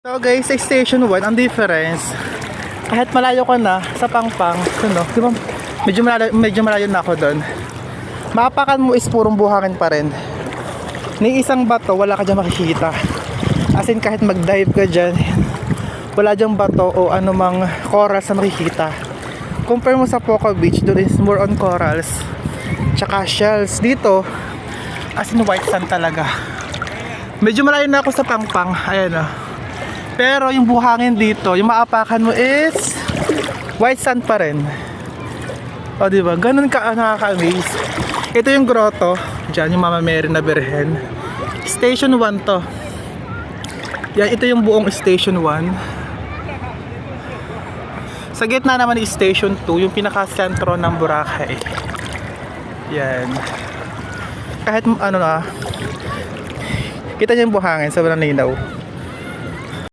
So guys, sa Station 1, ang difference, kahit malayo ka na sa Pangpang, no, di ba, medyo malayo na ako doon. Maapakan mo is purong buhangin pa rin. Ni isang bato, wala ka dyan makikita. As in, kahit mag-dive ka dyan, wala dyan bato o anumang corals na makikita. Compare mo sa Poco Beach, doon is more on corals, tsaka shells. Dito, as in white sand talaga. Medyo malayo na ako sa Pangpang, ayan o. Pero yung buhangin dito, yung maapakan mo is white sand pa rin. O diba, ganun ka nakaka-amaze. Ito yung grotto, dyan yung Mama Mary na Birhen. Station 1 to. Yan, ito yung buong Station 1. Sa gitna naman is Station 2, yung pinaka-sentro ng Boracay. Yan. Kahit ano na, kita niyo yung buhangin, sobrang linaw.